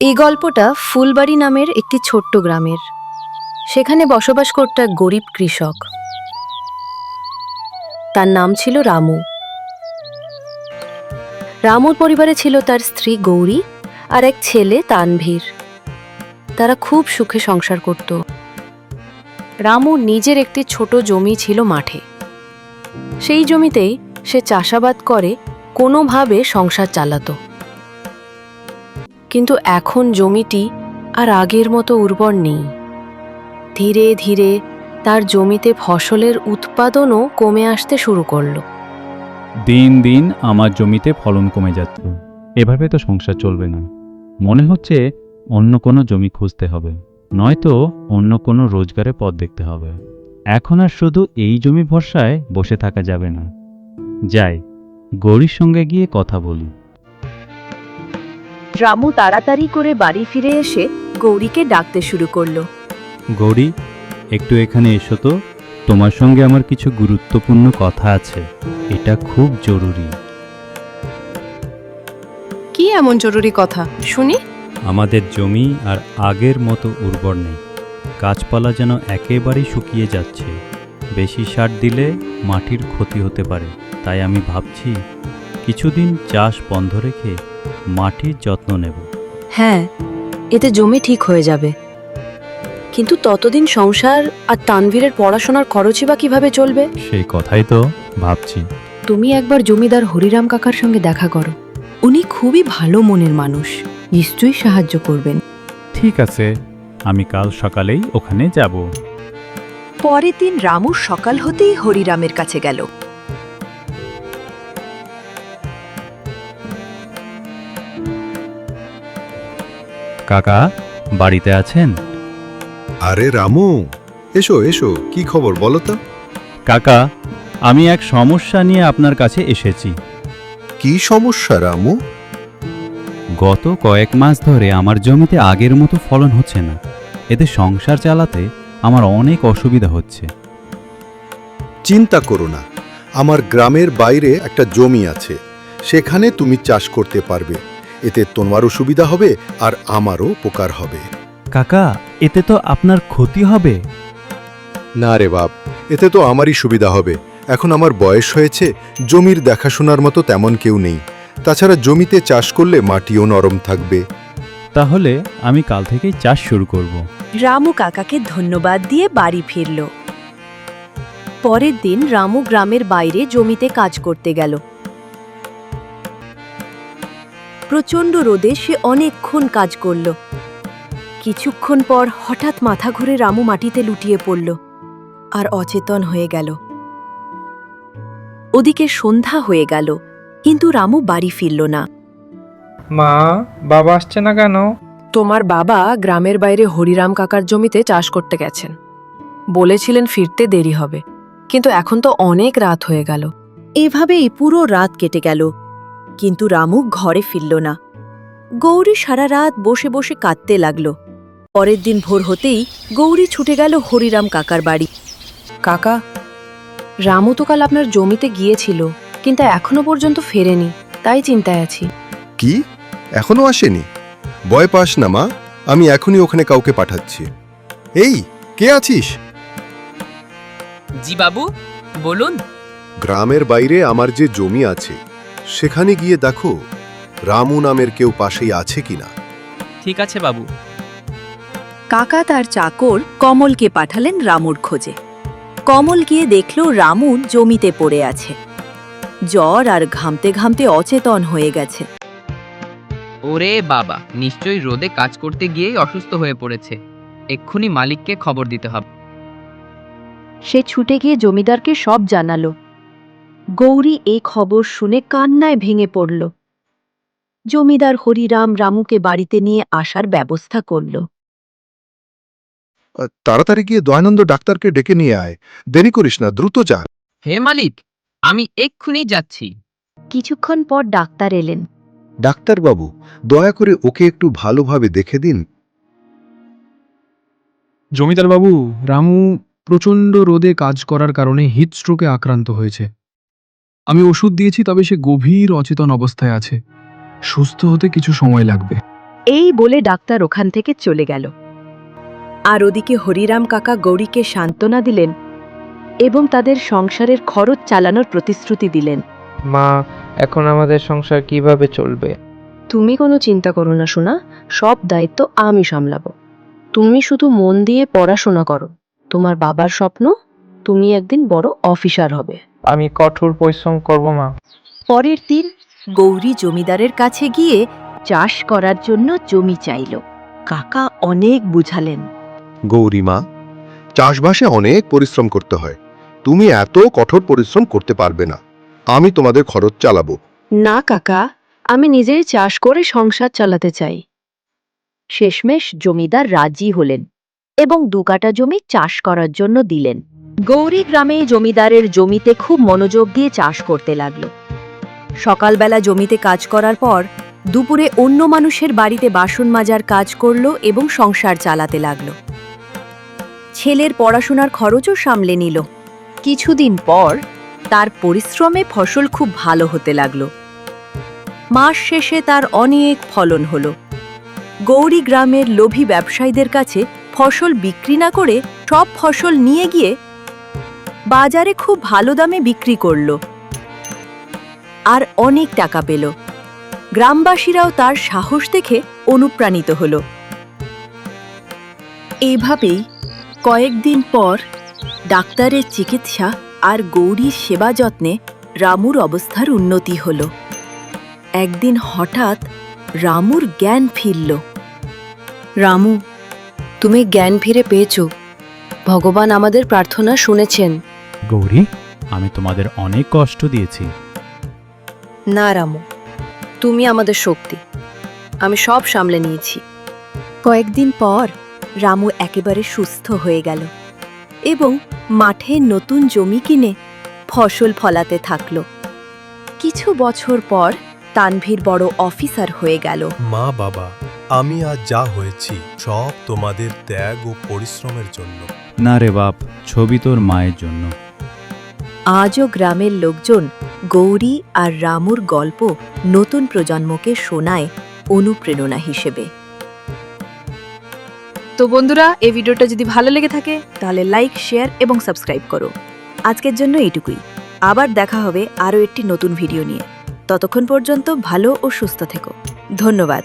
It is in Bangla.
এই গল্পটা ফুলবাড়ি নামের একটি ছোট্ট গ্রামের। সেখানে বসবাস করত এক গরিব কৃষক। তার নাম ছিল রামু। রামুর পরিবারে ছিল তার স্ত্রী গৌরী আর এক ছেলে তানভীর। তারা খুব সুখে সংসার করত। রামুর নিজের একটি ছোট জমি ছিল মাঠে। সেই জমিতেই সে চাষাবাদ করে কোনোভাবে সংসার চালাতো। কিন্তু এখন জমিটি আর আগের মতো উর্বর নেই। ধীরে ধীরে তার জমিতে ফসলের উৎপাদনও কমে আসতে শুরু করলো। দিন দিন আমার জমিতে ফলন কমে যাচ্ছে। এভাবে তো সংসার চলবে না। মনে হচ্ছে অন্য কোনো জমি খুঁজতে হবে, নয়তো অন্য কোনো রোজগারের পথ দেখতে হবে। এখন আর শুধু এই জমি ভরসায় বসে থাকা যাবে না। যাই, গৌরীর সঙ্গে গিয়ে কথা বলি। রামু তাড়াতাড়ি করে বাড়ি ফিরে এসে গৌরীকে ডাকতে শুরু করলো। গৌরী, একটু এখানে এসো তো। তোমার সঙ্গে আমার কিছু গুরুত্বপূর্ণ কথা আছে। এটা খুব জরুরি। কি এমন জরুরি কথা শুনি? আমাদের জমি আর আগের মতো উর্বর নেই। গাছপালা যেন একেবারেই শুকিয়ে যাচ্ছে। বেশি সার দিলে মাটির ক্ষতি হতে পারে। তাই আমি ভাবছি কিছুদিন চাষ বন্ধ রেখে মাটির যত্ন নেব। হ্যাঁ, এতে জমি ঠিক হয়ে যাবে। কিন্তু ততদিন সংসার আর তানভীরের পড়াশোনার খরচই বা কিভাবে চলবে? সেই কথাই তো ভাবছি। তুমি একবার জমিদার হরিরাম কাকার সঙ্গে দেখা করো। উনি খুবই ভালো মনের মানুষ, নিশ্চয়ই সাহায্য করবেন। ঠিক আছে, আমি কাল সকালেই ওখানে যাব। পরের দিন রামু সকাল হতেই হরিরামের কাছে গেল। কাকা বাড়িতে আছেন? আরে রামু, এসো এসো, কি খবর বলো তো? কাকা, আমি এক সমস্যা নিয়ে আপনার কাছে এসেছি। কি সমস্যা রামু? গত কয়েক মাস ধরে আমার জমিতে আগের মতো ফলন হচ্ছে না। এতে সংসার চালাতে আমার অনেক অসুবিধা হচ্ছে। চিন্তা করো না, আমার গ্রামের বাইরে একটা জমি আছে, সেখানে তুমি চাষ করতে পারবে। এতে তোমারও সুবিধা হবে আর আমারও উপকার হবে। কাকা, এতে তো আপনার ক্ষতি হবে। না রে বাপ, এতে তো আমারই সুবিধা হবে। এখন আমার বয়স হয়েছে, জমির দেখাশোনার মতো তেমন কেউ নেই। তাছাড়া জমিতে চাষ করলে মাটিও নরম থাকবে। তাহলে আমি কাল থেকেই চাষ শুরু করব। রামু কাকাকে ধন্যবাদ দিয়ে বাড়ি ফিরল। পরের দিন রামু গ্রামের বাইরে জমিতে কাজ করতে গেল। প্রচণ্ড রোদে সে অনেকক্ষণ কাজ করল। কিছুক্ষণ পর হঠাৎ মাথা ঘুরে রামু মাটিতে লুটিয়ে পড়ল আর অচেতন হয়ে গেল। ওদিকে সন্ধ্যা হয়ে গেল, কিন্তু রামু বাড়ি ফিরল না। মা, বাবা আসছে না কেন? তোমার বাবা গ্রামের বাইরে হরিরাম কাকার জমিতে চাষ করতে গেছেন। বলেছিলেন ফিরতে দেরি হবে, কিন্তু এখন তো অনেক রাত হয়ে গেল। এভাবেই পুরো রাত কেটে গেল, কিন্তু রামু ঘরে ফিরল না। গৌরী সারা রাত বসে বসে কাঁদতে লাগল। পরের দিন ভোর হতেই গৌরী ছুটে গেল হরিরাম কাকার বাড়ি। কাকা, রামু তো কাল আপনার জমিতে গিয়েছিল, কিন্তু এখনো পর্যন্ত ফেরেনি, তাই চিন্তায় আছি। কি, এখনো আসেনি? ভয় পাস না মা, আমি এখনই ওখানে কাউকে পাঠাচ্ছি। এই, কে আছিস? জি বাবু, বলুন। গ্রামের বাইরে আমার যে জমি আছে, সেখানে গিয়ে দেখো রামু নামের কেউ পাশেই আছে কিনা। ঠিক আছে বাবু। কাকা তার চাকর কমলকে পাঠালেন রামুর খোঁজে। কমল গিয়ে দেখল রামু জমিতে পড়ে আছে। জ্বর আর ঘামতে ঘামতে অচেতন হয়ে গেছে। ওরে বাবা, নিশ্চয়ই রোদে কাজ করতে গিয়েই অসুস্থ হয়ে পড়েছে। এক্ষুনি মালিককে খবর দিতে হবে। সে ছুটে গিয়ে জমিদারকে সব জানালো। গৌরী এই খবর শুনে কান্নায় ভেঙে পড়ল। জমিদার হরিরাম রামুকে বাড়িতে নিয়ে আসার ব্যবস্থা করল। তাড়াতাড়ি গিয়ে দয়ানন্দ ডাক্তারকে ডেকে নিয়ে আয়, দেরি করিস না, দ্রুত যা। হে মালিক, আমি এক্ষুনি যাচ্ছি। কিছুক্ষণ পর ডাক্তার এলেন। ডাক্তারবাবু, দয়া করে ওকে একটু ভালোভাবে দেখে দিন। জমিদার বাবু, রামু প্রচণ্ড রোদে কাজ করার কারণে হিটস্ট্রোকে আক্রান্ত হয়েছে। আমি ওষুধ দিয়েছি, তবে সে গভীর অচেতন অবস্থায় আছে। সুস্থ হতে কিছু সময় লাগবে। এই বলে ডাক্তার ওখান থেকে চলে গেল। আর ওদিকে হরিরাম কাকা গৌরীকে সান্ত্বনা দিলেন এবং তাদের সংসারের খরচ চালানোর প্রতিশ্রুতি দিলেন। মা, এখন আমাদের সংসার কিভাবে চলবে? তুমি কোনো চিন্তা করো না সোনা, সব দায়িত্ব আমি সামলাবো। তুমি শুধু মন দিয়ে পড়াশোনা করো। তোমার বাবার স্বপ্ন তুমি একদিন বড় অফিসার হবে। আমি কঠোর পরিশ্রম করব মা। পরের দিন গৌরী জমিদারের কাছে গিয়ে চাষ করার জন্য জমি চাইল। কাকা অনেক বুঝালেন। গৌরীমা, চাষবাসে অনেক পরিশ্রম করতে হয়, তুমি এত কঠোর পরিশ্রম করতে পারবে না। আমি তোমাদের খরচ চালাবো। না কাকা, আমি নিজেই চাষ করে সংসার চালাতে চাই। শেষমেশ জমিদার রাজি হলেন এবং 2 কাঠা জমি চাষ করার জন্য দিলেন। গৌরী গ্রামে জমিদারের জমিতে খুব মনোযোগ দিয়ে চাষ করতে লাগলো। সকালবেলা জমিতে কাজ করার পর দুপুরে অন্য মানুষের বাড়িতে বাসন মাজার কাজ করলো এবং সংসার চালাতে লাগলো। ছেলের পড়াশোনার খরচও সামলে নিল। কিছুদিন পর তার পরিশ্রমে ফসল খুব ভালো হতে লাগলো। মাস শেষে তার অনেক ফলন হলো। গৌরী গ্রামের লোভী ব্যবসায়ীদের কাছে ফসল বিক্রি না করে সব ফসল নিয়ে গিয়ে বাজারে খুব ভালো দামে বিক্রি করল আর অনেক টাকা পেল। গ্রামবাসীরাও তার সাহস দেখে অনুপ্রাণিত হল। এভাবেই কয়েকদিন পর ডাক্তারের চিকিৎসা আর গৌরীর সেবা যত্নে রামুর অবস্থার উন্নতি হল। একদিন হঠাৎ রামুর জ্ঞান ফিরল। রামু, তুমি জ্ঞান ফিরে পেয়েছো। ভগবান আমাদের প্রার্থনা শুনেছেন। গৌরী, আমি তোমাদের অনেক কষ্ট দিয়েছি। না রামু, তুমি আমাদের শক্তি। আমি সব সামলে নিয়েছি। কয়েকদিন পর রামু একেবারে সুস্থ হয়ে গেল এবং মাঠে নতুন জমি কিনে ফসল ফলাতে থাকল। কিছু বছর পর তানভীর বড় অফিসার হয়ে গেল। মা বাবা, আমি আজ যা হয়েছি সব তোমাদের ত্যাগ ও পরিশ্রমের জন্য। না রে বাপ, ছবি তোর মায়ের জন্য। আজও গ্রামের লোকজন গৌরী আর রামুর গল্প নতুন প্রজন্মকে শোনায় অনুপ্রেরণা হিসেবে। তো বন্ধুরা, এই ভিডিওটা যদি ভালো লেগে থাকে তাহলে লাইক, শেয়ার এবং সাবস্ক্রাইব করো। আজকের জন্য এইটুকুই। আবার দেখা হবে আরও একটি নতুন ভিডিও নিয়ে। ততক্ষণ পর্যন্ত ভালো ও সুস্থ থেকো। ধন্যবাদ।